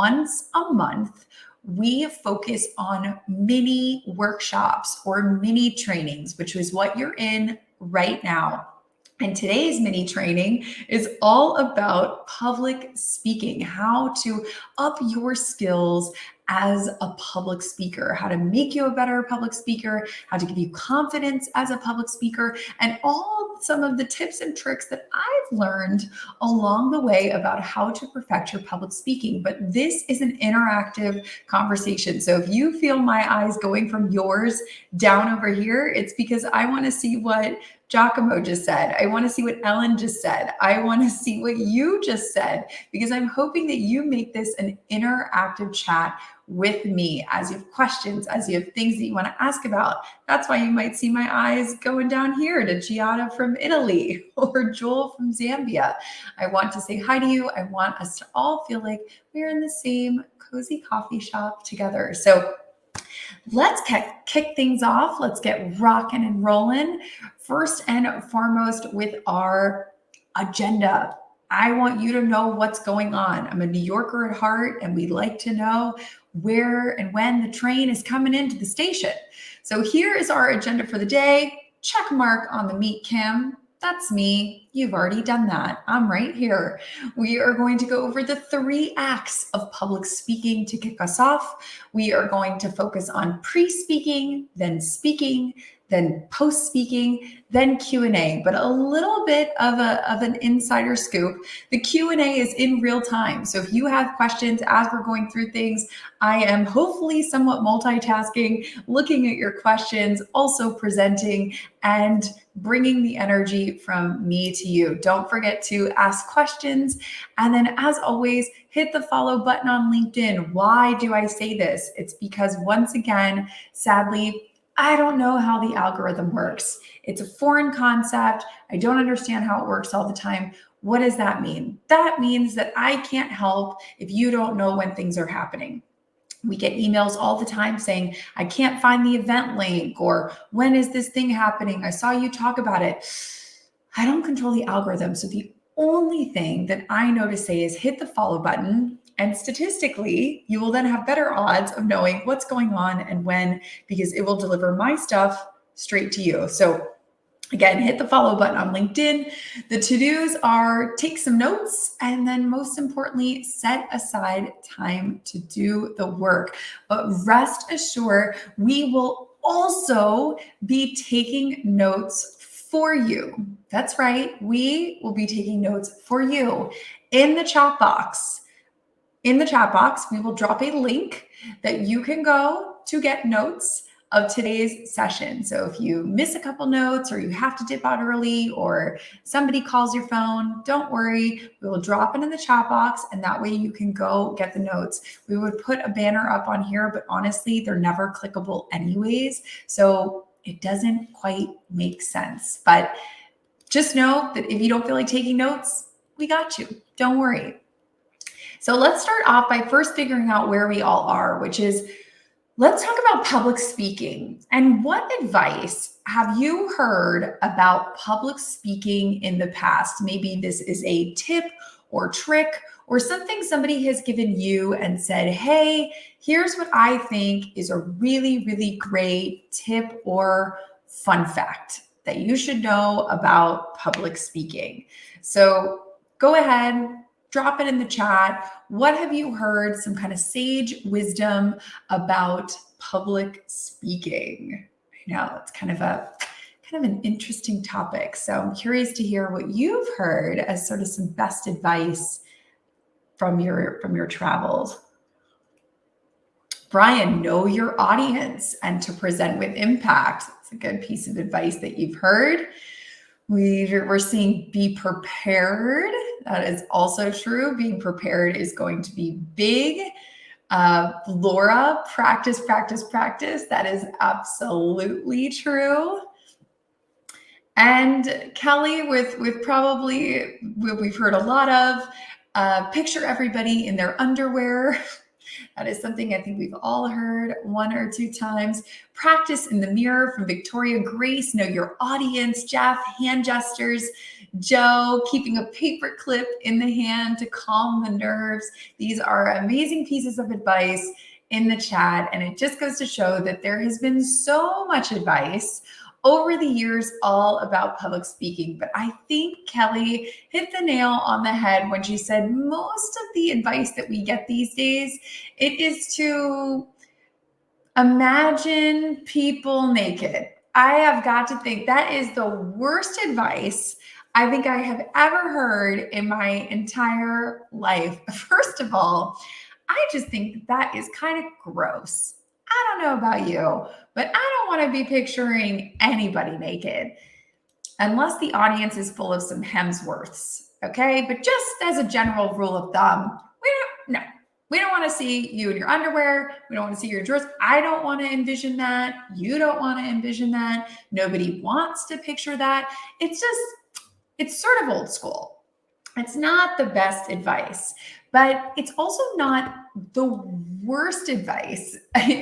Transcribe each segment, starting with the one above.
once a month, we focus on mini workshops or mini trainings, which is what you're in right now. And today's mini training is all about public speaking, how to up your skills as a public speaker, how to make you a better public speaker, how to give you confidence as a public speaker, and all some of the tips and tricks that I've learned along the way about how to perfect your public speaking. But this is an interactive conversation. So if you feel my eyes going from yours down over here, it's because I want to see what Giacomo just said. I want to see what Ellen just said. I want to see what you just said, because I'm hoping that you make this an interactive chat with me as you have questions, as you have things that you want to ask about. That's why you might see my eyes going down here to Giada from Italy or Joel from Zambia. I want to say hi to you. I want us to all feel like we're in the same cozy coffee shop together. So let's kick things off. Let's get rocking and rolling. First and foremost with our agenda. I want you to know what's going on. I'm a New Yorker at heart, and we like to know where and when the train is coming into the station. So here is our agenda for the day. Check mark on the Meet Kim. That's me. You've already done that. I'm right here. We are going to go over the 3 acts of public speaking to kick us off. We are going to focus on pre-speaking, then post-speaking, then Q&A. But a little bit of an insider scoop. The Q&A is in real time. So if you have questions as we're going through things, I am hopefully somewhat multitasking, looking at your questions, also presenting and bringing the energy from me to you. Don't forget to ask questions. And then as always, hit the follow button on LinkedIn. Why do I say this? It's because once again, sadly, I don't know how the algorithm works. It's a foreign concept. I don't understand how it works all the time. What does that mean? That means that I can't help if you don't know when things are happening. We get emails all the time saying, I can't find the event link, or when is this thing happening? I saw you talk about it. I don't control the algorithm. So the only thing that I know to say is hit the follow button. And statistically, you will then have better odds of knowing what's going on and when, because it will deliver my stuff straight to you. So again, hit the follow button on LinkedIn. The to-dos are take some notes, and then most importantly, set aside time to do the work. But rest assured, we will also be taking notes for you. That's right. We will be taking notes for you in the chat box. In the chat box, we will drop a link that you can go to get notes of today's session. So if you miss a couple notes, or you have to dip out early, or somebody calls your phone, don't worry. We will drop it in the chat box, and that way you can go get the notes. We would put a banner up on here, but honestly, they're never clickable anyways. So it doesn't quite make sense. But just know that if you don't feel like taking notes, we got you. Don't worry. So let's start off by first figuring out where we all are, which is, let's talk about public speaking. And what advice have you heard about public speaking in the past? Maybe this is a tip or trick or something somebody has given you and said, hey, here's what I think is a really, really great tip or fun fact that you should know about public speaking. So go ahead, drop it in the chat. What have you heard? Some kind of sage wisdom about public speaking. I know it's kind of an interesting topic. So I'm curious to hear what you've heard as sort of some best advice from your travels. Brian, know your audience and to present with impact. It's a good piece of advice that you've heard. We're seeing be prepared. That is also true. Being prepared is going to be big. Laura, practice, practice, practice. That is absolutely true. And Kelly, with probably what we've heard a lot of, picture everybody in their underwear. That is something I think we've all heard 1 or 2 times. Practice in the mirror from Victoria Grace. Know your audience. Jeff, hand gestures. Joe keeping a paper clip in the hand to calm the nerves. These are amazing pieces of advice in the chat. And it just goes to show that there has been so much advice over the years all about public speaking. But I think Kelly hit the nail on the head when she said most of the advice that we get these days, it is to imagine people naked. I have got to think that is the worst advice I think I have ever heard in my entire life. First of all, I just think that is kind of gross. I don't know about you, but I don't want to be picturing anybody naked unless the audience is full of some Hemsworths. Okay. But just as a general rule of thumb, we don't want to see you in your underwear. We don't want to see your drawers. I don't want to envision that. You don't want to envision that. Nobody wants to picture that. It's sort of old school. It's not the best advice, but it's also not the worst advice,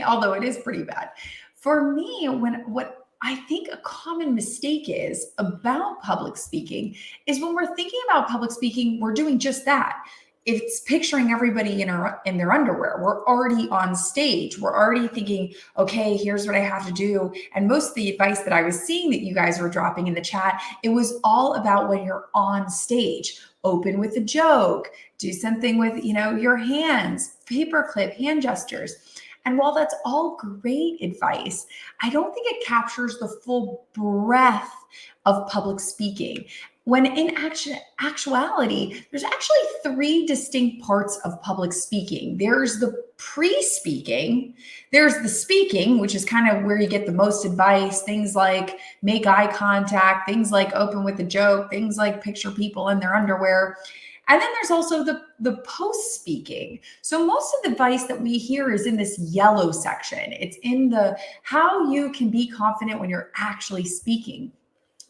although it is pretty bad. For me, what I think a common mistake is about public speaking is when we're thinking about public speaking, we're doing just that. It's picturing everybody in their underwear. We're already on stage. We're already thinking, okay, here's what I have to do. And most of the advice that I was seeing that you guys were dropping in the chat, it was all about when you're on stage. Open with a joke, do something with, your hands, paperclip, hand gestures. And while that's all great advice, I don't think it captures the full breadth of public speaking. When in actuality, there's actually 3 distinct parts of public speaking. There's the pre-speaking, there's the speaking, which is kind of where you get the most advice, things like make eye contact, things like open with a joke, things like picture people in their underwear. And then there's also the post-speaking. So most of the advice that we hear is in this yellow section. It's in the how you can be confident when you're actually speaking.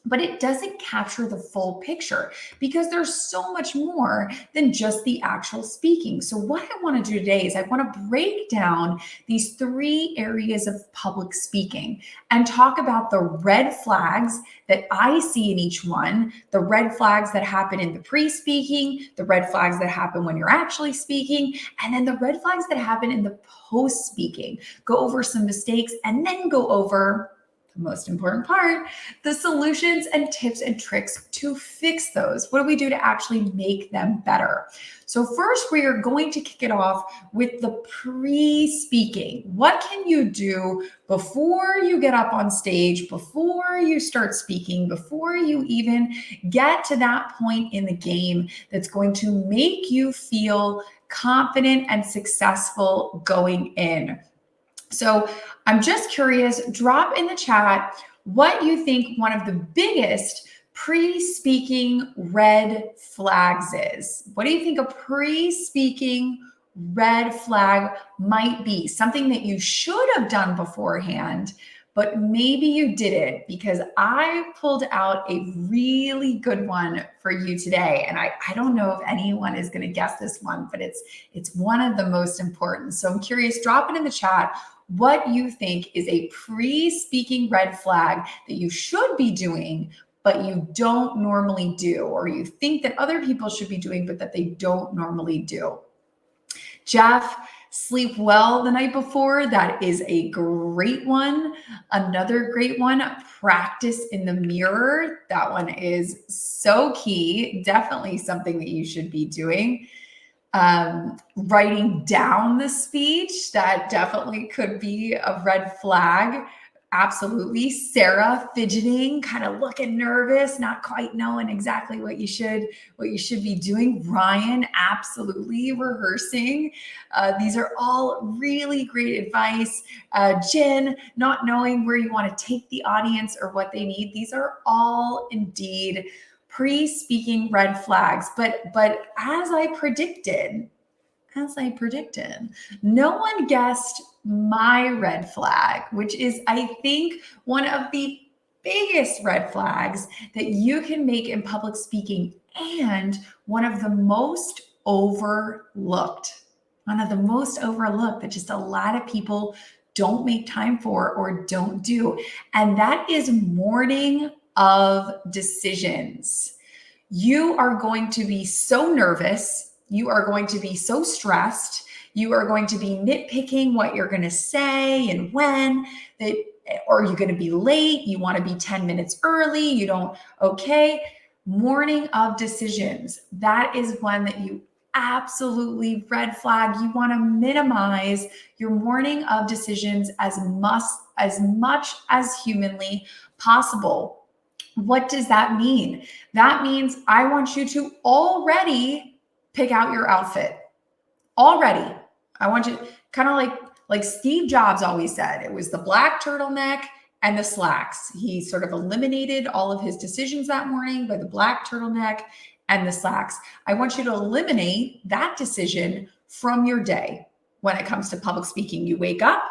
But it doesn't capture the full picture because there's so much more than just the actual speaking. So what I want to do today is I want to break down these 3 areas of public speaking and talk about the red flags that I see in each one, the red flags that happen in the pre-speaking, the red flags that happen when you're actually speaking, and then the red flags that happen in the post-speaking. Go over some mistakes and then go over most important part, the solutions and tips and tricks to fix those. What do we do to actually make them better? So first, we are going to kick it off with the pre-speaking. What can you do before you get up on stage, before you start speaking, before you even get to that point in the game that's going to make you feel confident and successful going in? So I'm just curious, drop in the chat what you think one of the biggest pre-speaking red flags is. What do you think a pre-speaking red flag might be? Something that you should have done beforehand, but maybe you didn't, because I pulled out a really good one for you today. And I don't know if anyone is going to guess this one, but it's one of the most important. So I'm curious, drop it in the chat what you think is a pre-speaking red flag that you should be doing, but you don't normally do, or you think that other people should be doing, but that they don't normally do. Jeff, sleep well the night before. That is a great one. Another great one, practice in the mirror. That one is so key. Definitely something that you should be doing. Writing down the speech, that definitely could be a red flag. Absolutely. Sarah, fidgeting, kind of looking nervous, not quite knowing exactly what you should be doing. Ryan, absolutely rehearsing. These are all really great advice. Jen, not knowing where you want to take the audience or what they need. These are all indeed pre-speaking red flags. But as I predicted, no one guessed my red flag, which is, I think, one of the biggest red flags that you can make in public speaking, and one of the most overlooked. That just a lot of people don't make time for or don't do. And that is morning of decisions. you are going to be so nervous. You are going to be so stressed. You are going to be nitpicking what you're going to say and when that, or you're going to be late. You want to be 10 minutes early. You don't, okay. Morning of decisions. That is one that you absolutely red flag. You want to minimize your morning of decisions as much as humanly possible. What does that mean? That means I want you to already pick out your outfit. Already. I want you kind of like Steve Jobs always said, it was the black turtleneck and the slacks. He sort of eliminated all of his decisions that morning by the black turtleneck and the slacks. I want you to eliminate that decision from your day. When it comes to public speaking, you wake up,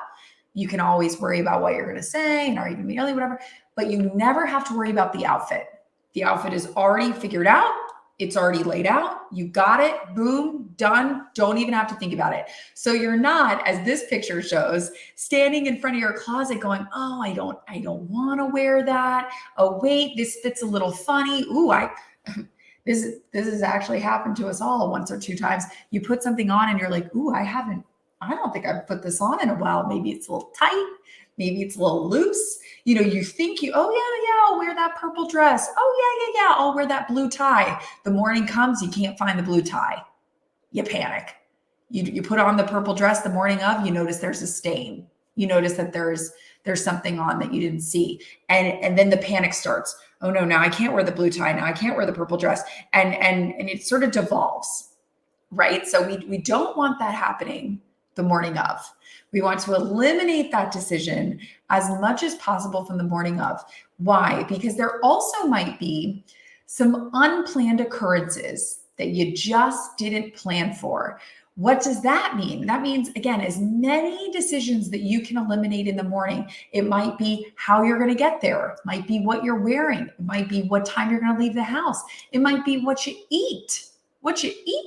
you can always worry about what you're going to say and are you going to be early, whatever, but you never have to worry about the outfit. The outfit is already figured out. It's already laid out. You got it. Boom, done. Don't even have to think about it. So you're not, as this picture shows, standing in front of your closet going, oh, I don't want to wear that. Oh, wait, this fits a little funny. Ooh, this has actually happened to us all once or two times. You put something on and you're like, ooh, I don't think I've put this on in a while. Maybe it's a little tight. Maybe it's a little loose. You think I'll wear that purple dress. Oh, yeah, I'll wear that blue tie. The morning comes, you can't find the blue tie. You panic. You put on the purple dress the morning of, you notice there's a stain. You notice that there's something on that you didn't see. And then the panic starts. Oh no, now I can't wear the blue tie. Now I can't wear the purple dress. And it sort of devolves, right? So we don't want that happening the morning of. We want to eliminate that decision as much as possible from the morning of. Why? Because there also might be some unplanned occurrences that you just didn't plan for. What does that mean? That means, again, as many decisions that you can eliminate in the morning. It might be how you're going to get there. It might be what you're wearing. It might be what time you're going to leave the house. It might be what you eat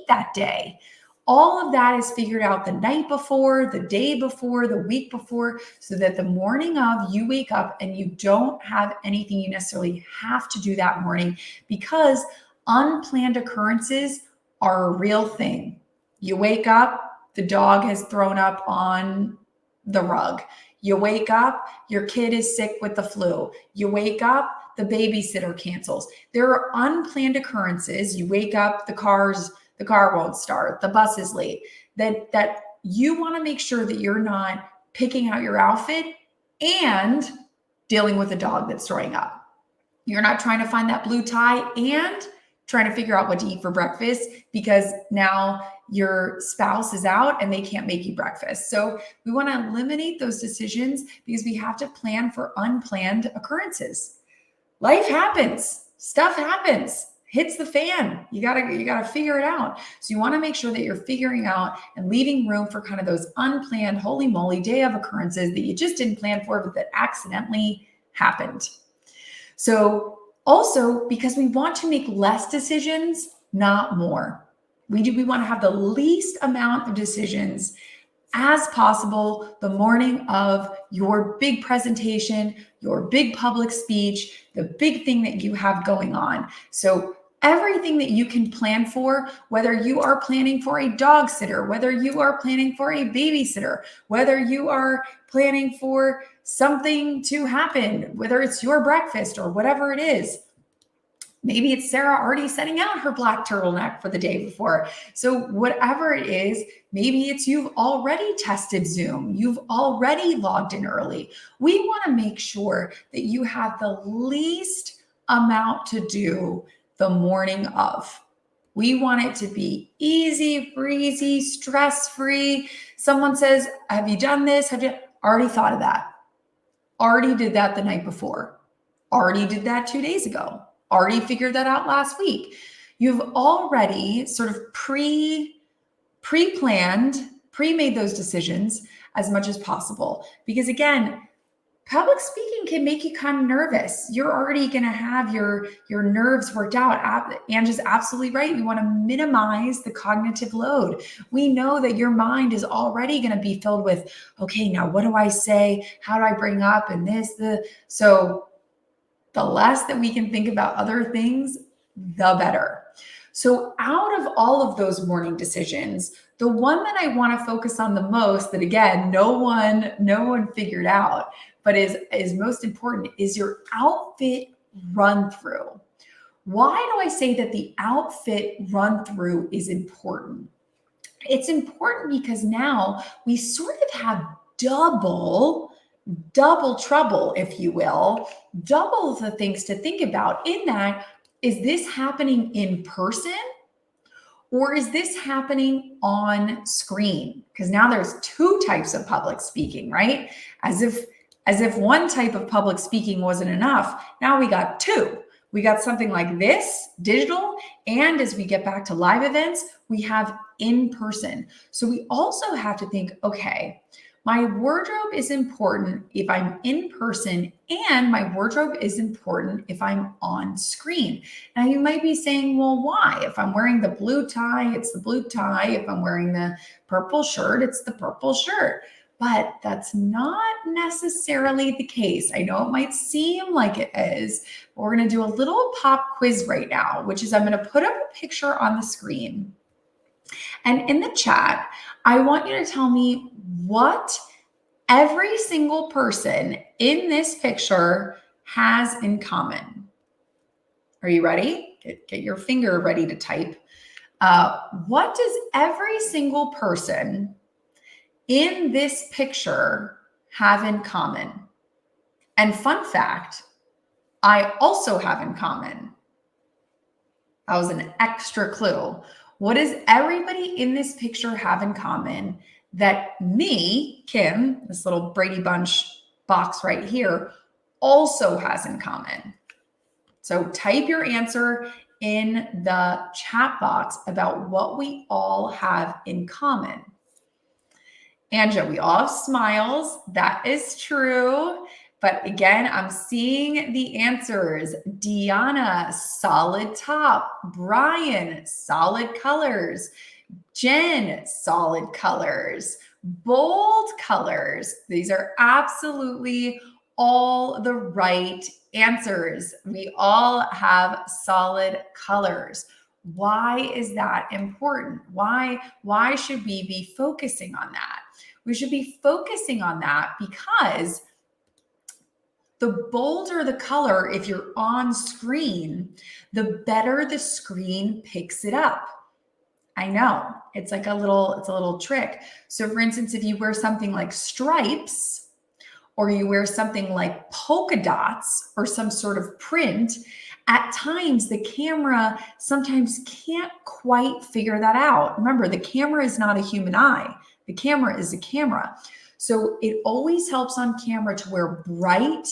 that day. All of that is figured out the night before, the day before, the week before, so that the morning of you wake up and you don't have anything you necessarily have to do that morning, because unplanned occurrences are a real thing. You wake up, the dog has thrown up on the rug. You wake up, your kid is sick with the flu. You wake up, the babysitter cancels. There are unplanned occurrences. You wake up, the car won't start, the bus is late, that you want to make sure that you're not picking out your outfit and dealing with a dog that's throwing up. You're not trying to find that blue tie and trying to figure out what to eat for breakfast because now your spouse is out and they can't make you breakfast. So we want to eliminate those decisions because we have to plan for unplanned occurrences. Life happens, stuff happens. Hits the fan. You gotta figure it out. So you want to make sure that you're figuring out and leaving room for kind of those unplanned, holy moly day of occurrences that you just didn't plan for, but that accidentally happened. So also, because we want to make less decisions, not more. We want to have the least amount of decisions as possible the morning of your big presentation, your big public speech, the big thing that you have going on. So everything that you can plan for, whether you are planning for a dog sitter, whether you are planning for a babysitter, whether you are planning for something to happen, whether it's your breakfast or whatever it is. Maybe it's Sarah already setting out her black turtleneck for the day before. So whatever it is, maybe it's you've already tested Zoom. You've already logged in early. We want to make sure that you have the least amount to do the morning of. We want it to be easy, breezy, stress-free. Someone says, have you done this? Have you already thought of that? Already did that the night before. Already did that 2 days ago. Already figured that out last week. You've already sort of pre-planned, pre-made those decisions as much as possible. Because again, public speaking can make you kind of nervous. You're already going to have your nerves worked out. Angie's absolutely right. We want to minimize the cognitive load. We know that your mind is already going to be filled with, okay, now what do I say? How do I bring up and so the less that we can think about other things, the better. So out of all of those morning decisions, the one that I want to focus on the most, that again, no one figured out, but is most important, is your outfit run through. Why do I say that the outfit run through is important? It's important because now we sort of have double trouble, if you will, double the things to think about. In that, is this happening in person or is this happening on screen? Because now there's two types of public speaking, right? As if one type of public speaking wasn't enough, now we got two. We got something like this, digital, and as we get back to live events, we have in person. So we also have to think, okay, my wardrobe is important if I'm in person, and my wardrobe is important if I'm on screen. Now you might be saying, well, why? If I'm wearing the blue tie, it's the blue tie. If I'm wearing the purple shirt, it's the purple shirt. But that's not necessarily the case. I know it might seem like it is, but we're going to do a little pop quiz right now, which is I'm going to put up a picture on the screen. And in the chat, I want you to tell me what every single person in this picture has in common. Are you ready? Get your finger ready to type. What does every single person in this picture have in common? And fun fact, I also have in common. That was an extra clue. What does everybody in this picture have in common that me, Kim, this little Brady Bunch box right here, also has in common? So type your answer in the chat box about what we all have in common. Anja, we all have smiles. That is true. But again, I'm seeing the answers. Deanna, solid top. Brian, solid colors. Jen, solid colors. Bold colors. These are absolutely all the right answers. We all have solid colors. Why is that important? Why should we be focusing on that? We should be focusing on that because the bolder the color, if you're on screen, the better the screen picks it up. I know, it's a little trick. So for instance, if you wear something like stripes, or you wear something like polka dots or some sort of print, at times the camera sometimes can't quite figure that out. Remember, the camera is not a human eye. The camera is a camera. So it always helps on camera to wear bright,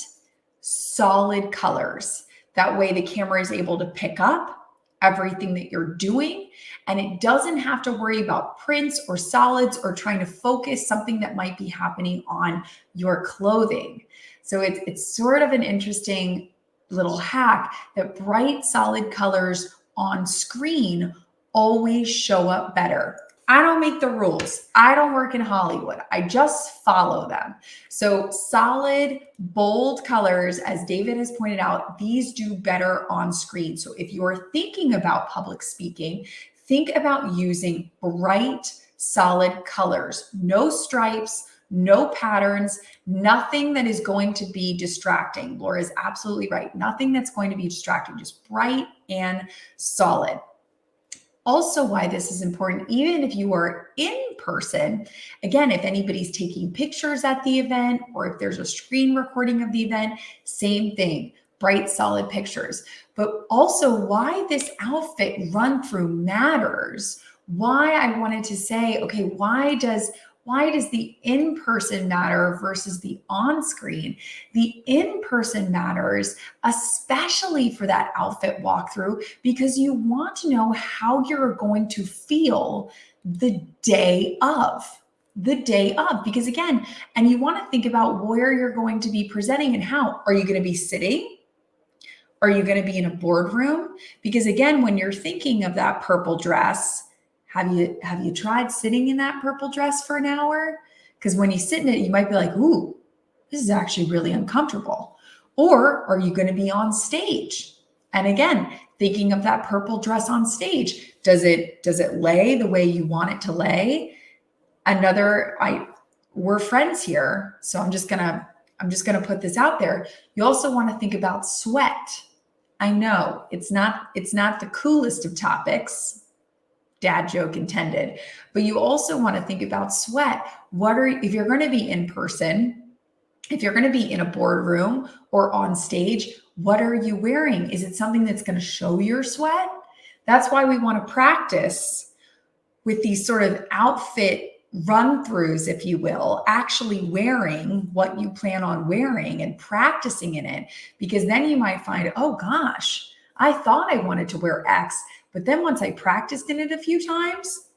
solid colors. That way the camera is able to pick up everything that you're doing, and it doesn't have to worry about prints or solids or trying to focus something that might be happening on your clothing. So it's sort of an interesting little hack that bright, solid colors on screen always show up better. I don't make the rules. I don't work in Hollywood. I just follow them. So solid, bold colors, as David has pointed out, these do better on screen. So if you're thinking about public speaking, think about using bright, solid colors. No stripes, no patterns, nothing that is going to be distracting. Laura is absolutely right. Nothing that's going to be distracting, just bright and solid. Also, why this is important, even if you are in person, again, if anybody's taking pictures at the event or if there's a screen recording of the event, same thing, bright, solid pictures. But also why this outfit run through matters, why I wanted to say, okay, why does the in-person matter versus the on-screen? The in-person matters, especially for that outfit walkthrough, because you want to know how you're going to feel the day of. Because again, and you want to think about where you're going to be presenting and how. Are you going to be sitting? Are you going to be in a boardroom? Because again, when you're thinking of that purple dress, have you tried sitting in that purple dress for an hour? Because when you sit in it, you might be like, ooh, this is actually really uncomfortable. Or are you going to be on stage? And again, Thinking of that purple dress on stage. Does it lay the way you want it to lay? We're friends here, so I'm just gonna put this out there. You also want to think about sweat. I know it's not the coolest of topics, dad joke intended, but you also want to think about sweat. If you're going to be in person, if you're going to be in a boardroom or on stage, what are you wearing? Is it something that's going to show your sweat? That's why we want to practice with these sort of outfit run-throughs, if you will, actually wearing what you plan on wearing and practicing in it, because then you might find, oh gosh, I thought I wanted to wear X, but then once I practiced in it a few times,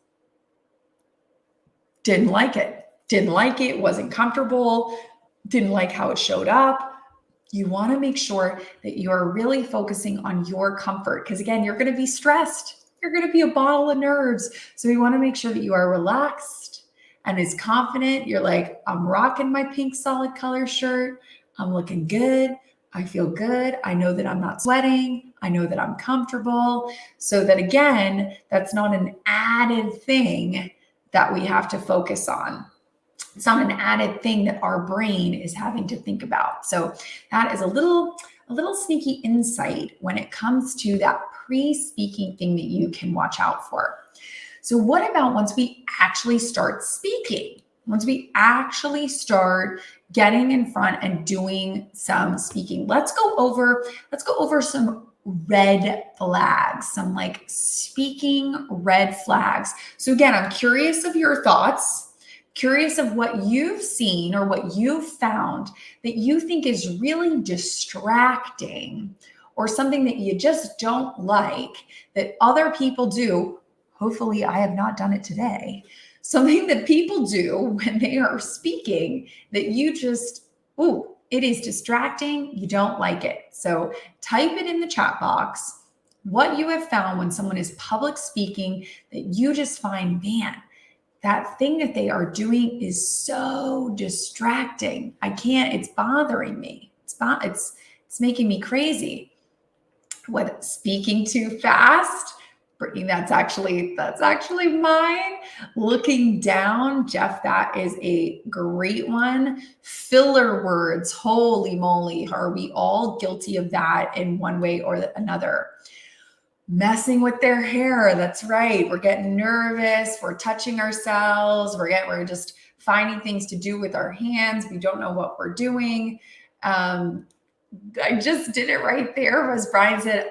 didn't like it, wasn't comfortable, didn't like how it showed up. You want to make sure that you're really focusing on your comfort, because again, you're going to be stressed. You're going to be a ball of nerves. So we want to make sure that you are relaxed and as confident. You're like, I'm rocking my pink solid color shirt. I'm looking good. I feel good. I know that I'm not sweating. I know that I'm comfortable. So that again, that's not an added thing that we have to focus on. It's not an added thing that our brain is having to think about. So that is a little sneaky insight when it comes to that pre-speaking thing that you can watch out for. So what about once we actually start speaking? Once we actually start getting in front and doing some speaking, let's go over some red flags, some like speaking red flags. So again, I'm curious of your thoughts, curious of what you've seen or what you've found that you think is really distracting, or something that you just don't like that other people do. Hopefully I have not done it today. Something that people do when they are speaking that you just, it is distracting. You don't like it. So type it in the chat box what you have found when someone is public speaking that you just find, man, that thing that they are doing is so distracting. It's bothering me. It's making me crazy. What, speaking too fast? Brittany, that's actually mine. Looking down, Jeff, that is a great one. Filler words, holy moly, are we all guilty of that in one way or another? Messing with their hair, that's right. We're getting nervous, we're touching ourselves, we're just finding things to do with our hands. We don't know what we're doing. I just did it right there, as Brian said,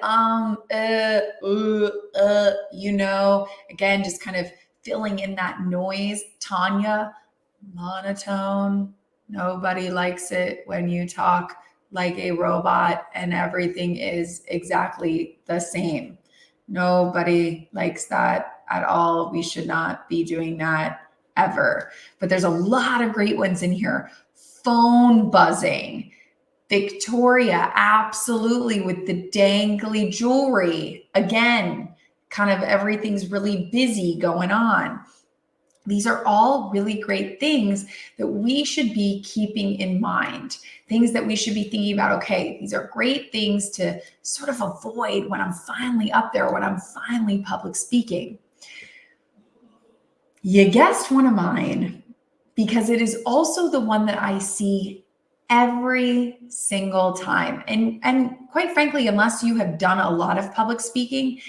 again, just kind of filling in that noise. Tanya, monotone. Nobody likes it when you talk like a robot and everything is exactly the same. Nobody likes that at all. We should not be doing that ever. But there's a lot of great ones in here. Phone buzzing. Victoria, absolutely, with the dangly jewelry. Again, kind of everything's really busy going on. These are all really great things that we should be keeping in mind, things that we should be thinking about. Okay, these are great things to sort of avoid when I'm finally up there, when I'm finally public speaking. You guessed one of mine, because it is also the one that I see every single time. And quite frankly, unless you have done a lot of public speaking,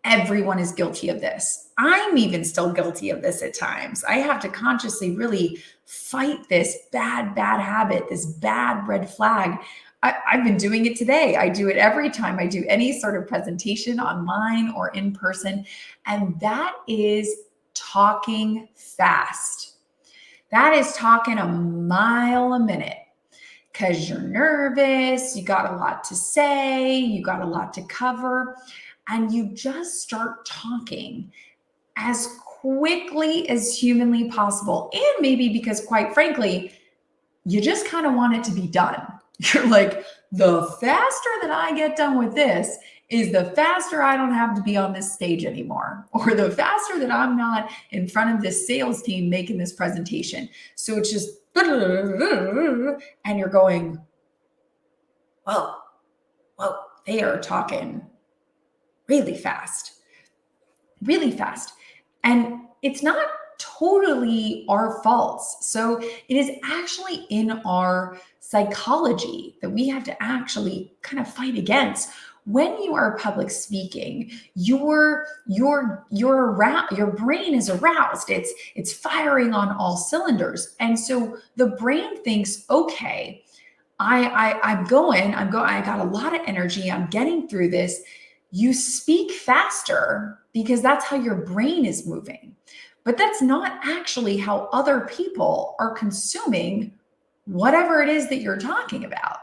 everyone is guilty of this. I'm even still guilty of this at times. I have to consciously really fight this bad habit, this bad red flag. I've been doing it today. I do it every time I do any sort of presentation online or in person. And that is talking fast. That is talking a mile a minute. Because you're nervous, you got a lot to say, you got a lot to cover, and you just start talking as quickly as humanly possible. And maybe because, quite frankly, you just kind of want it to be done. You're like, the faster that I get done with this is the faster I don't have to be on this stage anymore, or the faster that I'm not in front of this sales team making this presentation. So it's just, and you're going, whoa, they are talking really fast, really fast. And it's not totally our faults. So it is actually in our psychology that we have to actually kind of fight against. When you are public speaking, your brain is aroused. It's firing on all cylinders. And so the brain thinks, okay, I'm going, I got a lot of energy. I'm getting through this. You speak faster because that's how your brain is moving. But that's not actually how other people are consuming whatever it is that you're talking about.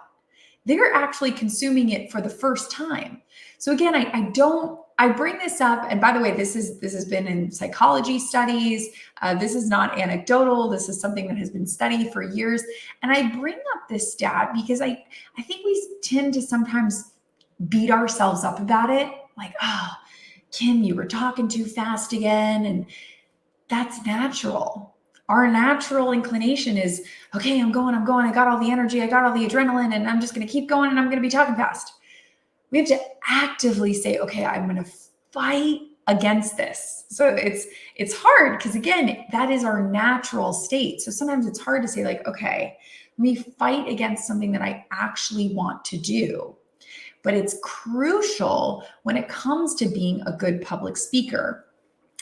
They're actually consuming it for the first time. So again, I bring this up. And by the way, this has been in psychology studies. This is not anecdotal. This is something that has been studied for years. And I bring up this stat because I think we tend to sometimes beat ourselves up about it. Like, oh, Kim, you were talking too fast again. And that's natural. Our natural inclination is, okay, I'm going. I got all the energy. I got all the adrenaline, and I'm just going to keep going, and I'm going to be talking fast. We have to actively say, okay, I'm going to fight against this. So it's hard because, again, that is our natural state. So sometimes it's hard to say, like, okay, let me fight against something that I actually want to do. But it's crucial when it comes to being a good public speaker.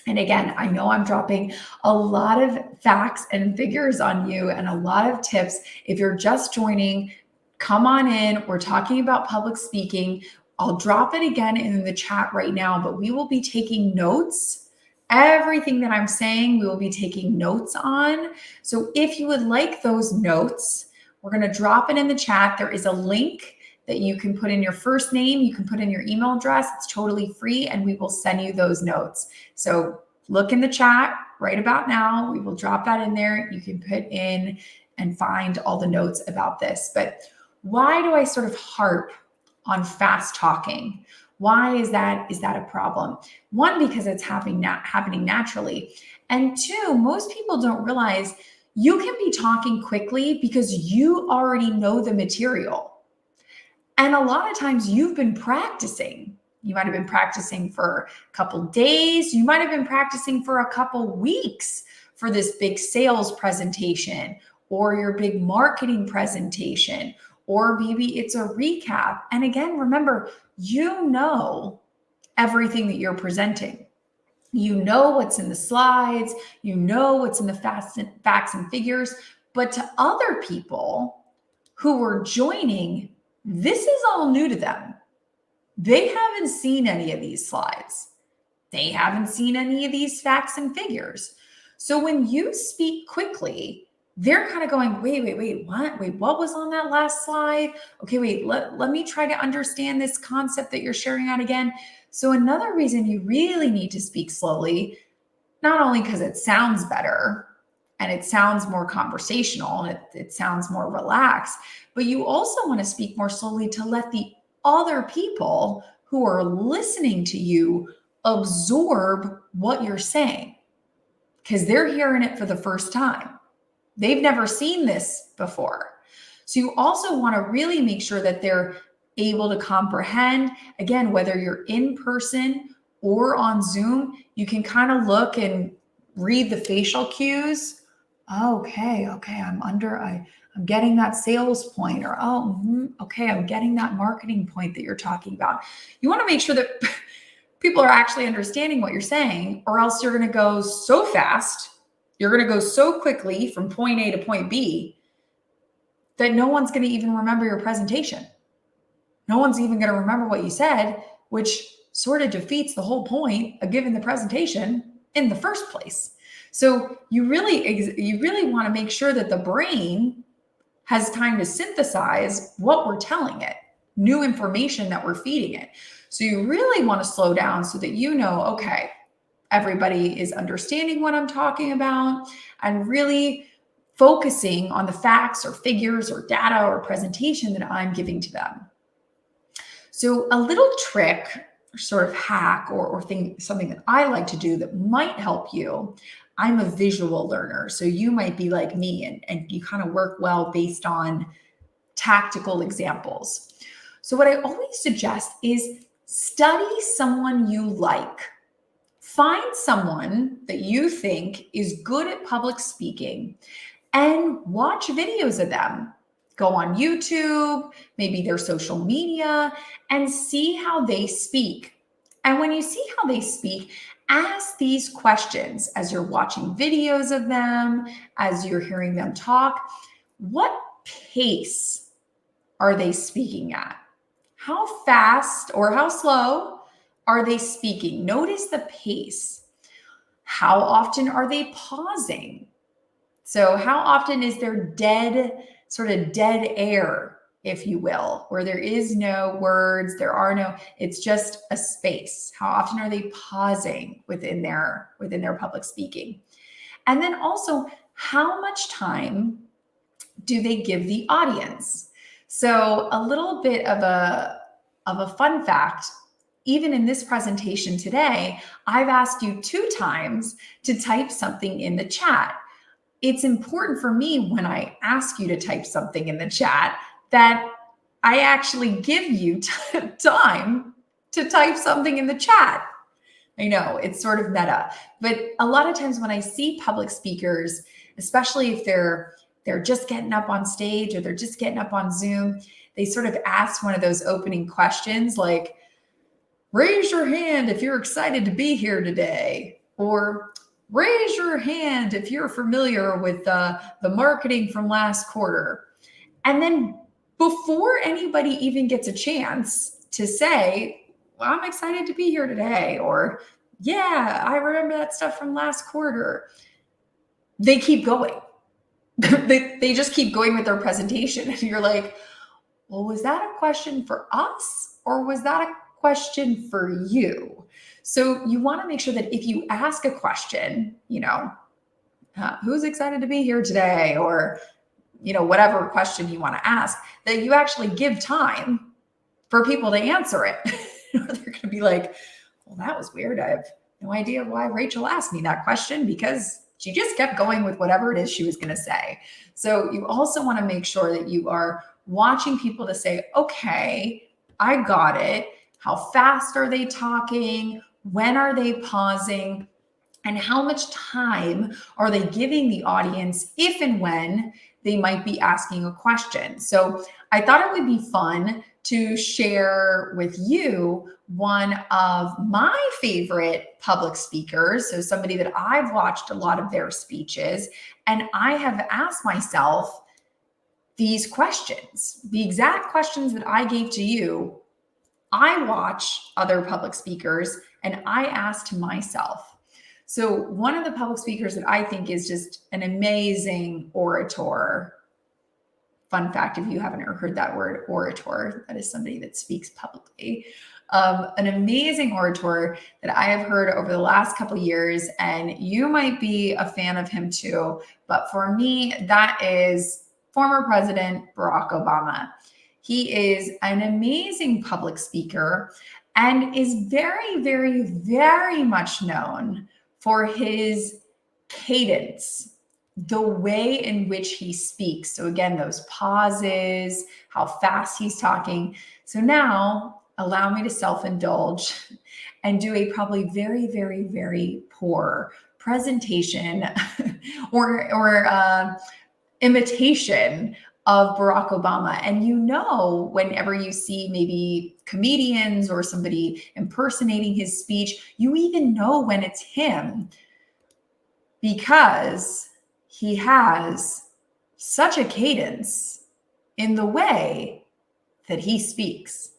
And again, I know I'm dropping a lot of facts and figures on you and a lot of tips. If you're just joining, come on in. We're talking about public speaking. I'll drop it again in the chat right now, but we will be taking notes. Everything that I'm saying, we will be taking notes on. So if you would like those notes, we're going to drop it in the chat. There is a link that you can put in your first name, you can put in your email address. It's totally free, and we will send you those notes. So look in the chat right about now. We will drop that in there. You can put in and find all the notes about this. But why do I sort of harp on fast talking? Why is that a problem? One, because it's happening naturally. And two, most people don't realize you can be talking quickly because you already know the material. And a lot of times you've been practicing. You might have been practicing for a couple days. You might have been practicing for a couple weeks for this big sales presentation or your big marketing presentation, or maybe it's a recap. And again, remember, you know everything that you're presenting. You know what's in the slides. You know what's in the facts and figures. But to other people who were joining, this is all new to them. They haven't seen any of these slides. They haven't seen any of these facts and figures. So when you speak quickly, they're kind of going, wait, what? Wait, what was on that last slide? Okay, wait, let me try to understand this concept that you're sharing out again. So another reason you really need to speak slowly, not only because it sounds better and it sounds more conversational and it sounds more relaxed, but you also want to speak more slowly to let the other people who are listening to you absorb what you're saying, because they're hearing it for the first time. They've never seen this before. So you also want to really make sure that they're able to comprehend. Again, whether you're in person or on Zoom, you can kind of look and read the facial cues. Okay, I'm getting that sales point, or okay, I'm getting that marketing point that you're talking about. You want to make sure that people are actually understanding what you're saying, or else you're going to go so fast, you're going to go so quickly from point A to point B that no one's going to even remember your presentation. No one's even going to remember what you said, which sort of defeats the whole point of giving the presentation in the first place. So you really want to make sure that the brain has time to synthesize what we're telling it, new information that we're feeding it. So you really want to slow down so that you know, okay, everybody is understanding what I'm talking about and really focusing on the facts or figures or data or presentation that I'm giving to them. So a little trick, sort of hack or thing, something that I like to do that might help you. I'm a visual learner, so you might be like me and you kind of work well based on tactical examples. So what I always suggest is Study someone you like. Find someone that you think is good at public speaking and watch videos of them. Go on YouTube, maybe their social media, and see how they speak. And when you see how they speak, ask these questions as you're watching videos of them, as you're hearing them talk. What pace are they speaking at? How fast or how slow are they speaking? Notice the pace. How often are they pausing? So how often is there sort of dead air, if you will, where there is no words, it's just a space. How often are they pausing within their public speaking? And then also, how much time do they give the audience? So a little bit of a fun fact, even in this presentation today, I've asked you 2 times to type something in the chat. It's important for me when I ask you to type something in the chat that I actually give you time to type something in the chat. I know it's sort of meta, but a lot of times when I see public speakers, especially if they're just getting up on stage or they're just getting up on Zoom, they sort of ask one of those opening questions like, raise your hand if you're excited to be here today, or raise your hand if you're familiar with the marketing from last quarter. And then before anybody even gets a chance to say, well, I'm excited to be here today, or yeah, I remember that stuff from last quarter, they keep going. they just keep going with their presentation. And you're like, well, was that a question for us or was that a question for you? So you want to make sure that if you ask a question, who's excited to be here today, or, whatever question you want to ask, that you actually give time for people to answer it. They're going to be like, well, that was weird. I have no idea why Rachel asked me that question because she just kept going with whatever it is she was going to say. So you also want to make sure that you are watching people to say, okay, I got it. How fast are they talking? When are they pausing? And how much time are they giving the audience if and when they might be asking a question? So I thought it would be fun to share with you one of my favorite public speakers. So somebody that I've watched a lot of their speeches, and I have asked myself these questions, the exact questions that I gave to you. I watch other public speakers and I asked myself. So one of the public speakers that I think is just an amazing orator. Fun fact, if you haven't heard that word, orator, that is somebody that speaks publicly. An amazing orator that I have heard over the last couple of years, and you might be a fan of him too. But for me, that is former President Barack Obama. He is an amazing public speaker and is very, very, very much known for his cadence, the way in which he speaks. So again, those pauses, how fast he's talking. So now allow me to self-indulge and do a probably very, very, very poor presentation or imitation of Barack Obama. And whenever you see maybe comedians or somebody impersonating his speech, you even know when it's him because he has such a cadence in the way that he speaks.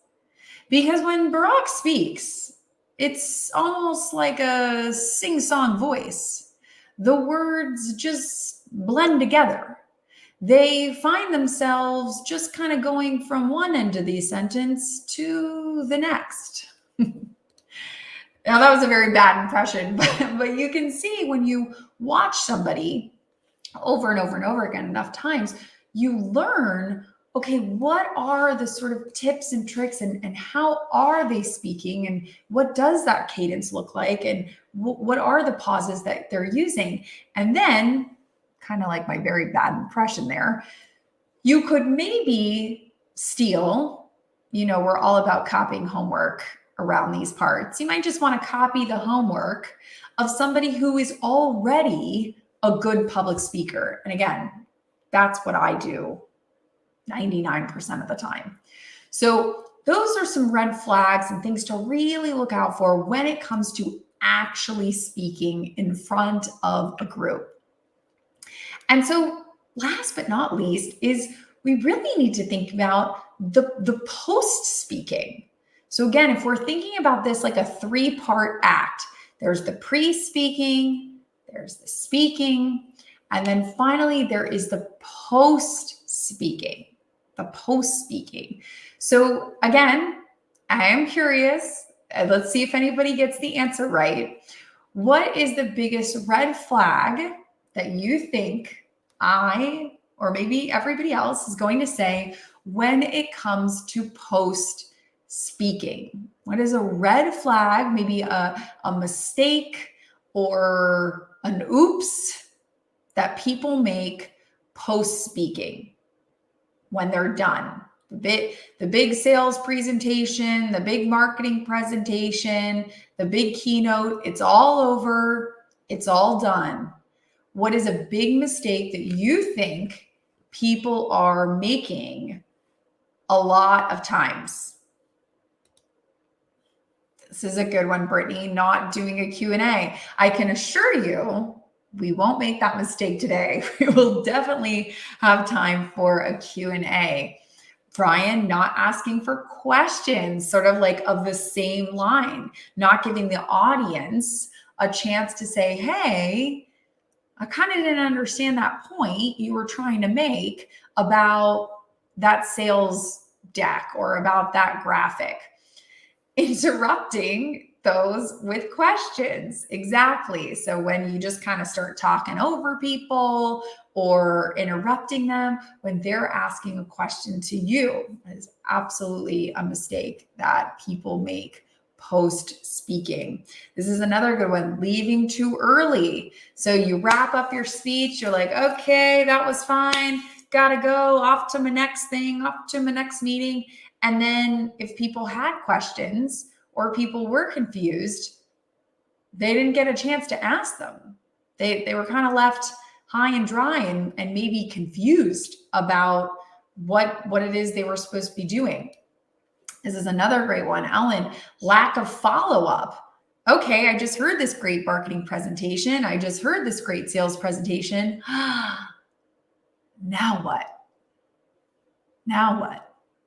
Because when Barack speaks, it's almost like a sing-song voice. The words just blend together. They find themselves just kind of going from one end of the sentence to the next. Now, that was a very bad impression, but you can see when you watch somebody over and over and over again enough times, you learn, okay, what are the sort of tips and tricks and how are they speaking and what does that cadence look like and what are the pauses that they're using? And then, kind of like my very bad impression there, you could maybe steal, we're all about copying homework. around these parts. You might just want to copy the homework of somebody who is already a good public speaker. And again, that's what I do 99% of the time. So those are some red flags and things to really look out for when it comes to actually speaking in front of a group. And so last but not least is we really need to think about the post speaking. So again, if we're thinking about this like a 3-part act, there's the pre-speaking, there's the speaking, and then finally there is the post speaking. So again, I am curious, let's see if anybody gets the answer right. What is the biggest red flag that you think I, or maybe everybody else, is going to say when it comes to post speaking? What is a red flag, maybe a mistake or an oops that people make post speaking when they're done? The big sales presentation, the big marketing presentation, the big keynote, it's all over, it's all done. What is a big mistake that you think people are making a lot of times? This is a good one, Brittany, not doing a Q&A. I can assure you, we won't make that mistake today. We will definitely have time for a Q&A. Brian, not asking for questions, sort of like of the same line, not giving the audience a chance to say, hey, I kind of didn't understand that point you were trying to make about that sales deck or about that graphic. Interrupting those with questions. Exactly. So when you just kind of start talking over people or interrupting them when they're asking a question to you is absolutely a mistake that people make post speaking. This is another good one, leaving too early. So you wrap up your speech, you're like, okay, that was fine. Gotta go off to my next thing, off to my next meeting. And then if people had questions or people were confused, they didn't get a chance to ask them. They were kind of left high and dry and maybe confused about what it is they were supposed to be doing. This is another great one, Ellen, lack of follow-up. Okay, I just heard this great marketing presentation. I just heard this great sales presentation. Now what? Now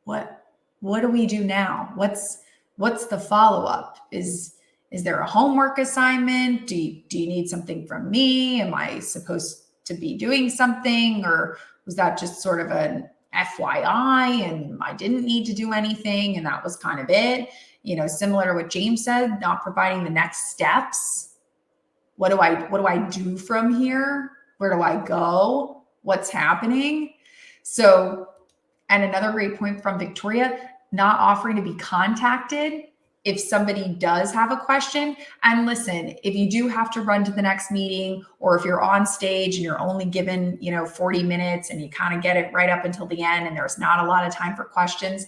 what? What do we do now? What's the follow-up? Is there a homework assignment? Do you need something from me? Am I supposed to be doing something? Or was that just sort of an FYI and I didn't need to do anything and that was kind of it? You know, similar to what James said, not providing the next steps. What do I do from here? Where do I go? What's happening? So, and another great point from Victoria, not offering to be contacted if somebody does have a question. And listen, if you do have to run to the next meeting, or if you're on stage and you're only given, 40 minutes and you kind of get it right up until the end and there's not a lot of time for questions,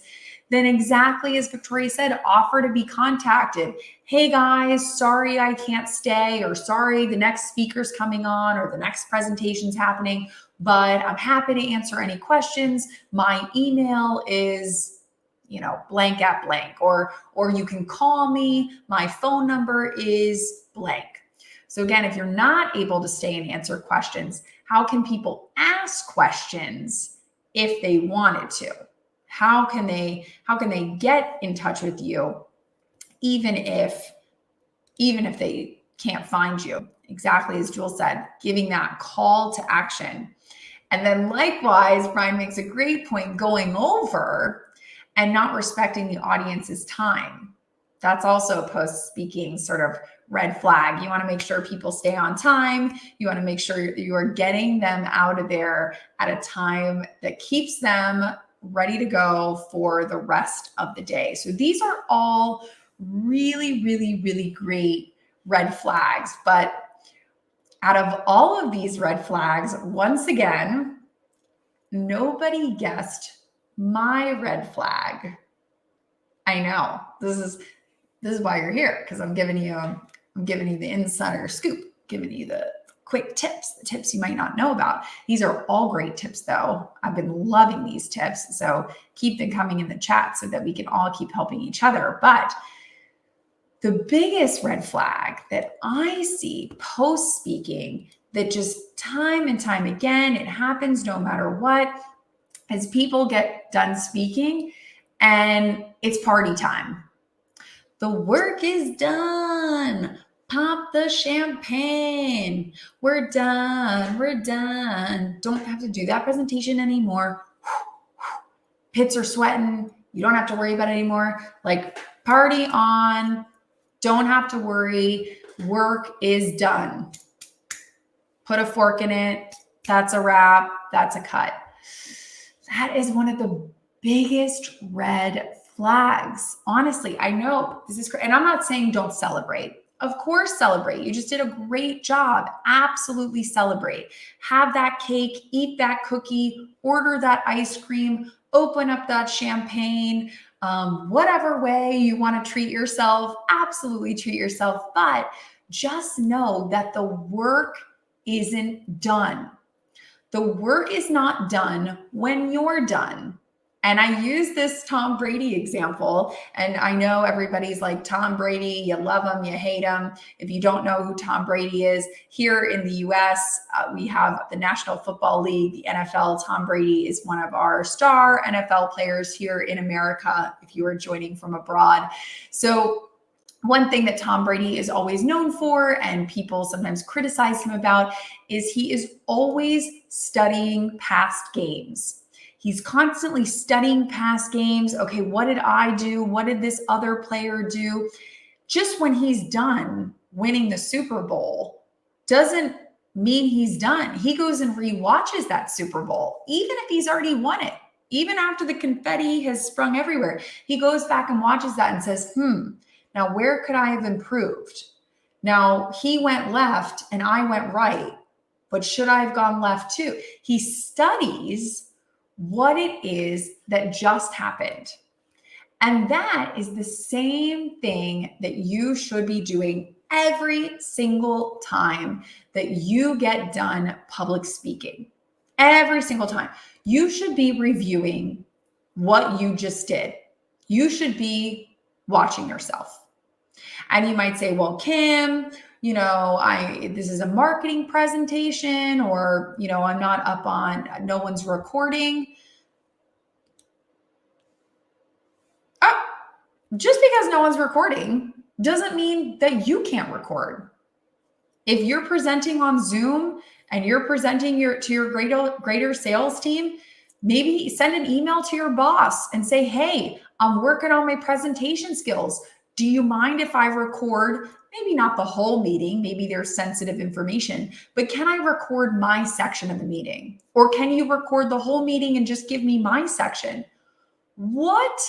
then exactly as Victoria said, offer to be contacted. Hey guys, sorry I can't stay, or sorry the next speaker's coming on, or the next presentation's happening, but I'm happy to answer any questions. My email is blank at blank, or you can call me. My phone number is blank. So again, if you're not able to stay and answer questions, how can people ask questions if they wanted to? How can they get in touch with you even if they can't find you? Exactly as Jewel said, giving that call to action. And then likewise, Brian makes a great point, going over and not respecting the audience's time. That's also a post-speaking sort of red flag. You want to make sure people stay on time. You want to make sure you are getting them out of there at a time that keeps them ready to go for the rest of the day. So these are all really, really, really great red flags. But out of all of these red flags, once again, nobody guessed my red flag. I know This is why you're here, because I'm giving you the insider scoop, giving you the quick tips, the tips you might not know about. These are all great tips, though. I've been loving these tips. So keep them coming in the chat so that we can all keep helping each other. But the biggest red flag that I see post speaking, that just time and time again, it happens no matter what, is people get done speaking and it's party time. The work is done. Pop the champagne. We're done. We're done. Don't have to do that presentation anymore. Pits are sweating. You don't have to worry about it anymore. Like, party on. Don't have to worry. Work is done. Put a fork in it. That's a wrap. That's a cut. That is one of the biggest red flags. Honestly, I know this is great. And I'm not saying don't celebrate. Of course, celebrate. You just did a great job. Absolutely celebrate. Have that cake, eat that cookie, order that ice cream, open up that champagne, whatever way you want to treat yourself, absolutely treat yourself. But just know that the work isn't done. The work is not done when you're done. And I use this Tom Brady example, and I know everybody's like, Tom Brady, you love him, you hate him. If you don't know who Tom Brady is, here in the US, we have the National Football League, the NFL. Tom Brady is one of our star NFL players here in America, if you are joining from abroad. So one thing that Tom Brady is always known for, and people sometimes criticize him about, is he is always studying past games. He's constantly studying past games. Okay, what did I do? What did this other player do? Just when he's done winning the Super Bowl doesn't mean he's done. He goes and rewatches that Super Bowl, even if he's already won it. Even after the confetti has sprung everywhere, he goes back and watches that and says, now where could I have improved? Now he went left and I went right, but should I have gone left too? He studies what it is that just happened. And that is the same thing that you should be doing every single time that you get done public speaking. Every single time. You should be reviewing what you just did. You should be watching yourself. And you might say, well, Kim, this is a marketing presentation, or, I'm not up on, no one's recording. Oh, just because no one's recording doesn't mean that you can't record. If you're presenting on Zoom and you're presenting to your greater sales team, maybe send an email to your boss and say, hey, I'm working on my presentation skills. Do you mind if I record, maybe not the whole meeting, maybe there's sensitive information, but can I record my section of the meeting? Or can you record the whole meeting and just give me my section? What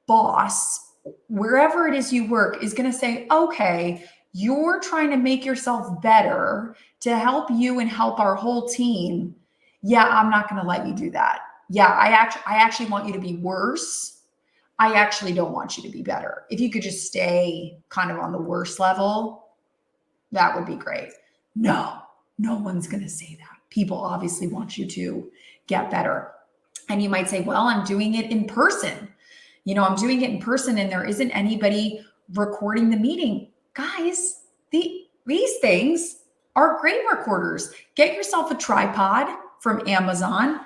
boss, wherever it is you work, is going to say, okay, you're trying to make yourself better to help you and help our whole team. Yeah, I'm not going to let you do that. Yeah, I actually want you to be worse. I actually don't want you to be better. If you could just stay kind of on the worst level, that would be great. No one's going to say that. People obviously want you to get better. And you might say, well, I'm doing it in person. I'm doing it in person and there isn't anybody recording the meeting. Guys, these things are great recorders. Get yourself a tripod from Amazon,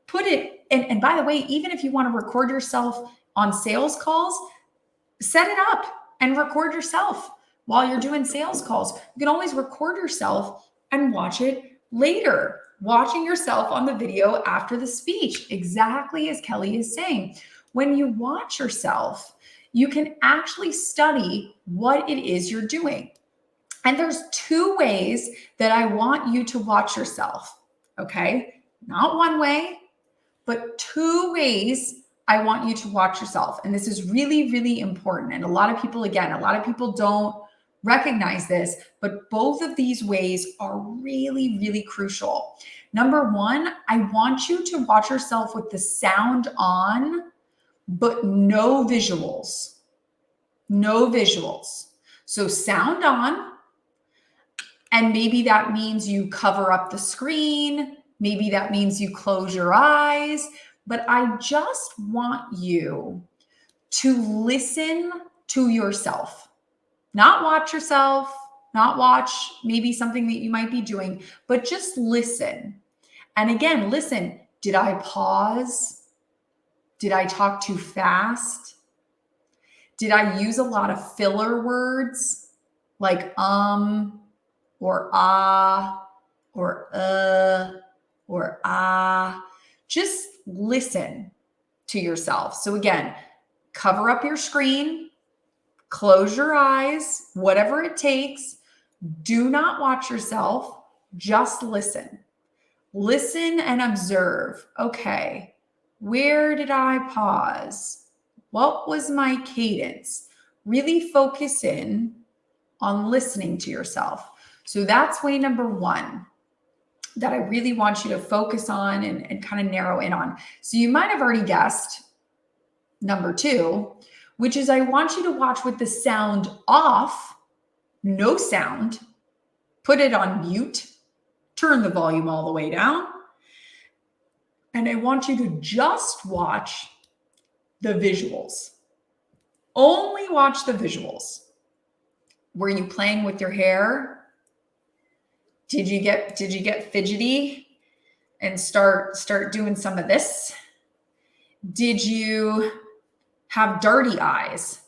put it, and by the way, even if you want to record yourself on sales calls, set it up and record yourself while you're doing sales calls. You can always record yourself and watch it later, watching yourself on the video after the speech, exactly as Kelly is saying. When you watch yourself, you can actually study what it is you're doing. And there's two ways that I want you to watch yourself, okay? Not one way, but two ways I want you to watch yourself. And this is really, really important. And a lot of people don't recognize this, but both of these ways are really, really crucial. Number one, I want you to watch yourself with the sound on, but no visuals. no visuals. So sound on, and maybe that means you cover up the screen. Maybe that means you close your eyes, but I just want you to listen to yourself, not watch yourself, not watch maybe something that you might be doing, but just listen. And again, listen, did I pause? Did I talk too fast? Did I use a lot of filler words like or ah or or ah? Just listen to yourself. So again, cover up your screen, close your eyes, whatever it takes. Do not watch yourself. Just listen. Listen and observe. Okay, where did I pause? What was my cadence? Really focus in on listening to yourself. So that's way number one that I really want you to focus on and kind of narrow in on. So you might have already guessed number two, which is I want you to watch with the sound off, no sound, put it on mute, turn the volume all the way down. And I want you to just watch the visuals. Only watch the visuals. Were you playing with your hair? Did you get fidgety and start doing some of this? Did you have dirty eyes?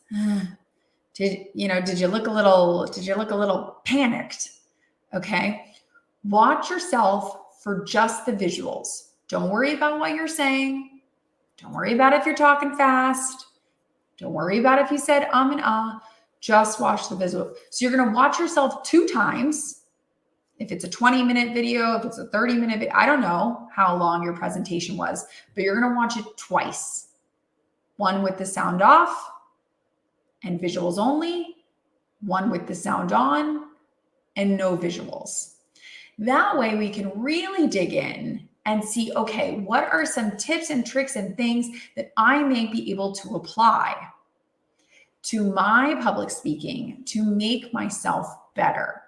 Did you look a little panicked? Okay. Watch yourself for just the visuals. Don't worry about what you're saying. Don't worry about if you're talking fast. Don't worry about if you said and ah. Just watch the visual. So you're going to watch yourself 2 times. If it's a 20-minute video, if it's a 30-minute video, I don't know how long your presentation was, but you're going to watch it twice. One with the sound off and visuals only. One with the sound on and no visuals. That way we can really dig in and see, okay, what are some tips and tricks and things that I may be able to apply to my public speaking to make myself better.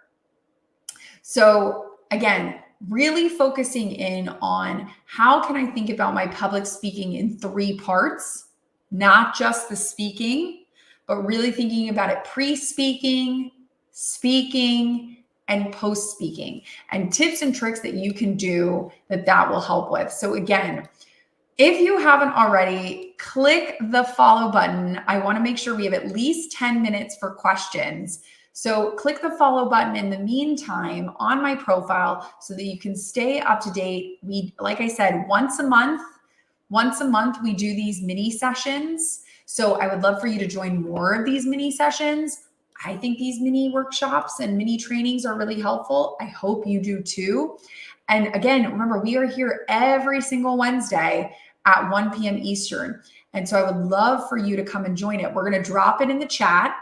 So again, really focusing in on how can I think about my public speaking in 3 parts, not just the speaking, but really thinking about it pre-speaking, speaking, and post-speaking, and tips and tricks that you can do that will help with. So again, if you haven't already, click the follow button. I want to make sure we have at least 10 minutes for questions. So click the follow button in the meantime on my profile so that you can stay up to date. Like I said, once a month we do these mini sessions. So I would love for you to join more of these mini sessions. I think these mini workshops and mini trainings are really helpful. I hope you do too. And again, remember, we are here every single Wednesday at 1 p.m. Eastern. And so I would love for you to come and join it. We're going to drop it in the chat.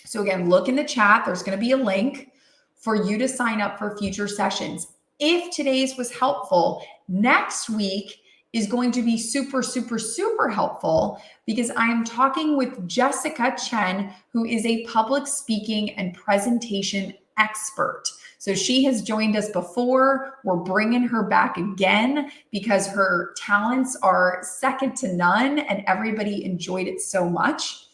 So again, look in the chat. There's going to be a link for you to sign up for future sessions. If today's was helpful, next week is going to be super, super, super helpful because I am talking with Jessica Chen, who is a public speaking and presentation expert. So she has joined us before. We're bringing her back again because her talents are second to none and everybody enjoyed it so much.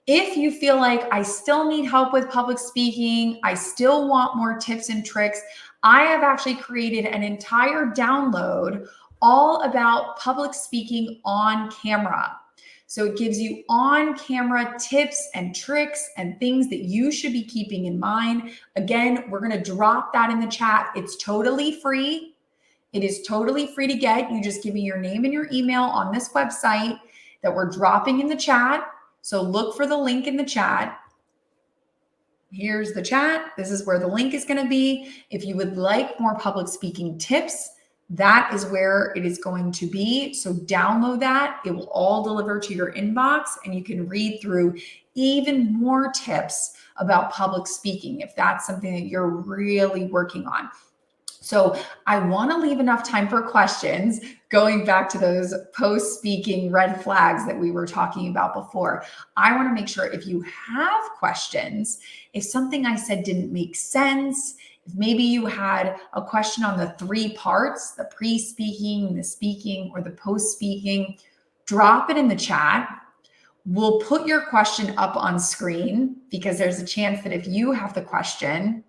If you feel like I still need help with public speaking, I still want more tips and tricks, I have actually created an entire download all about public speaking on camera. So it gives you on-camera tips and tricks and things that you should be keeping in mind. Again, we're going to drop that in the chat. It's totally free. It is totally free to get. You just give me your name and your email on this website that we're dropping in the chat. So look for the link in the chat. Here's the chat. This is where the link is going to be. If you would like more public speaking tips, that is where it is going to be. So download that. It will all deliver to your inbox and you can read through even more tips about public speaking if that's something that you're really working on. So I want to leave enough time for questions. going back to those post-speaking red flags that we were talking about before, I want to make sure if you have questions, if something I said didn't make sense, if maybe you had a question on the 3 parts, the pre-speaking, the speaking, or the post-speaking, drop it in the chat. We'll put your question up on screen because there's a chance that if you have the question,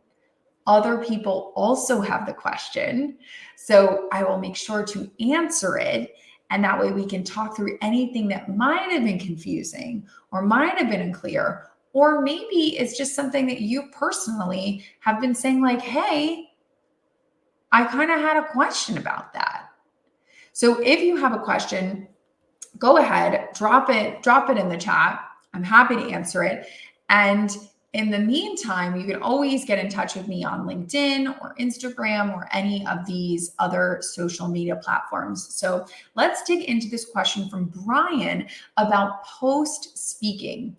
other people also have the question. So I will make sure to answer it. And that way we can talk through anything that might have been confusing or might have been unclear. Or maybe it's just something that you personally have been saying like, hey, I kind of had a question about that. So if you have a question, go ahead, drop it in the chat. I'm happy to answer it. And in the meantime, you can always get in touch with me on LinkedIn or Instagram or any of these other social media platforms. So let's dig into this question from Brian about post speaking.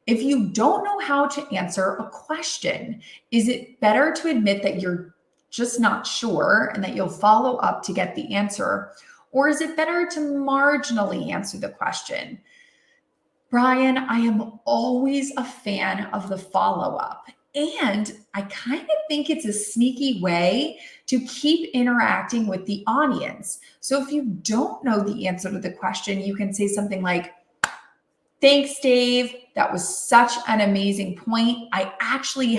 If you don't know how to answer a question, is it better to admit that you're just not sure and that you'll follow up to get the answer? Or is it better to marginally answer the question? Brian, I am always a fan of the follow-up. And I kind of think it's a sneaky way to keep interacting with the audience. So if you don't know the answer to the question, you can say something like, thanks, Dave. That was such an amazing point. I actually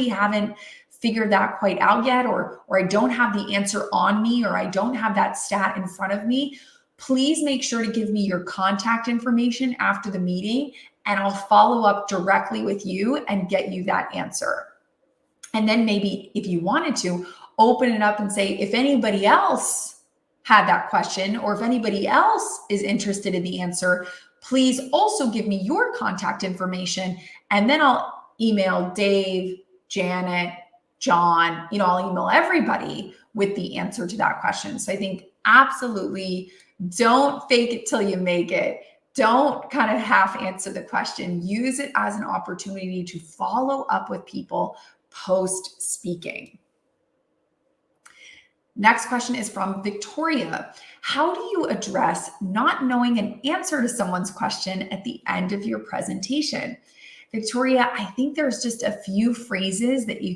haven't figured that quite out yet, or I don't have the answer on me, or I don't have that stat in front of me. Please make sure to give me your contact information after the meeting, and I'll follow up directly with you and get you that answer. And then maybe if you wanted to, open it up and say, if anybody else had that question, or if anybody else is interested in the answer, please also give me your contact information. And then I'll email Dave, Janet, John, I'll email everybody with the answer to that question. So I think absolutely don't fake it till you make it. Don't kind of half answer the question. Use it as an opportunity to follow up with people post speaking. Next question is from Victoria. How do you address not knowing an answer to someone's question at the end of your presentation? Victoria, I think there's just a few phrases that you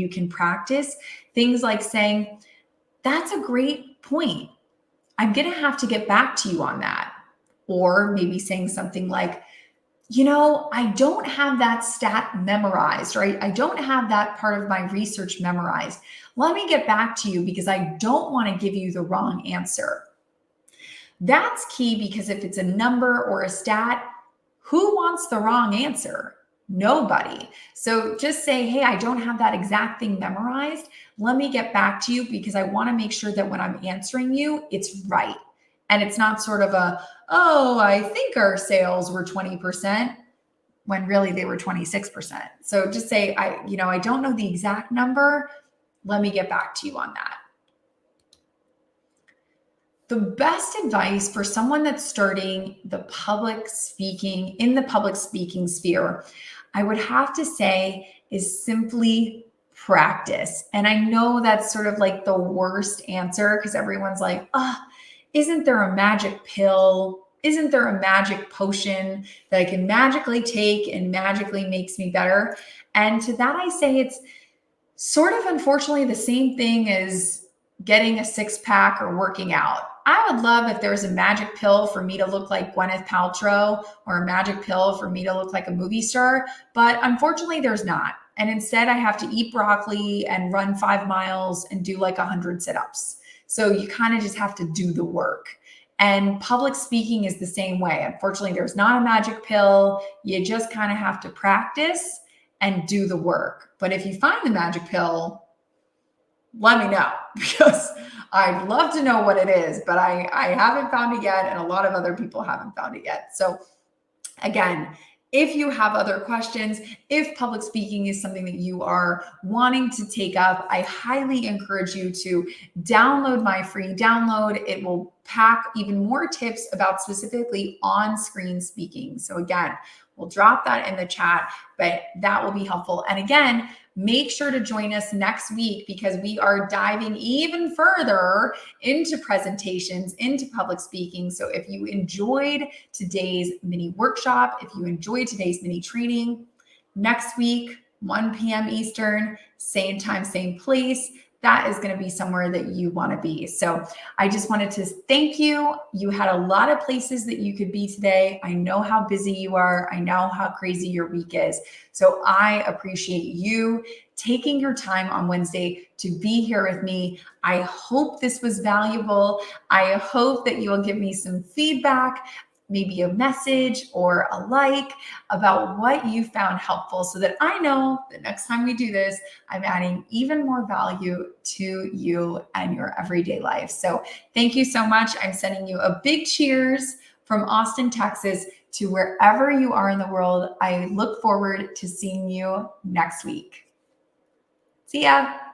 can practice. Things like saying, that's a great point. I'm going to have to get back to you on that. Or maybe saying something like, I don't have that stat memorized, right? I don't have that part of my research memorized. Let me get back to you because I don't want to give you the wrong answer. That's key because if it's a number or a stat, who wants the wrong answer? Nobody. So just say, hey, I don't have that exact thing memorized. Let me get back to you because I want to make sure that when I'm answering you, it's right. And it's not sort of I think our sales were 20% when really they were 26%. So just say, I don't know the exact number. Let me get back to you on that. The best advice for someone that's starting in the public speaking sphere, I would have to say, is simply practice. And I know that's sort of like the worst answer because everyone's like, isn't there a magic pill? Isn't there a magic potion that I can magically take and magically makes me better? And to that I say it's sort of unfortunately the same thing as getting a 6-pack or working out. I would love if there was a magic pill for me to look like Gwyneth Paltrow or a magic pill for me to look like a movie star, but unfortunately there's not. And instead I have to eat broccoli and run 5 miles and do like 100 sit-ups. So you kind of just have to do the work. And public speaking is the same way. Unfortunately, there's not a magic pill. You just kind of have to practice and do the work. But if you find the magic pill, let me know because I'd love to know what it is, but I haven't found it yet. And a lot of other people haven't found it yet. So again, if you have other questions, if public speaking is something that you are wanting to take up, I highly encourage you to download my free download. It will pack even more tips about specifically on-screen speaking. So again, We'll drop that in the chat, but that will be helpful. And again, make sure to join us next week because we are diving even further into presentations, into public speaking. So if you enjoyed today's mini workshop, if you enjoyed today's mini training, next week, 1 p.m. Eastern, same time, same place, that is going to be somewhere that you want to be. So I just wanted to thank you. You had a lot of places that you could be today. I know how busy you are. I know how crazy your week is. So I appreciate you taking your time on Wednesday to be here with me. I hope this was valuable. I hope that you'll give me some feedback, maybe a message or a like about what you found helpful so that I know that next time we do this, I'm adding even more value to you and your everyday life. So thank you so much. I'm sending you a big cheers from Austin, Texas to wherever you are in the world. I look forward to seeing you next week. See ya.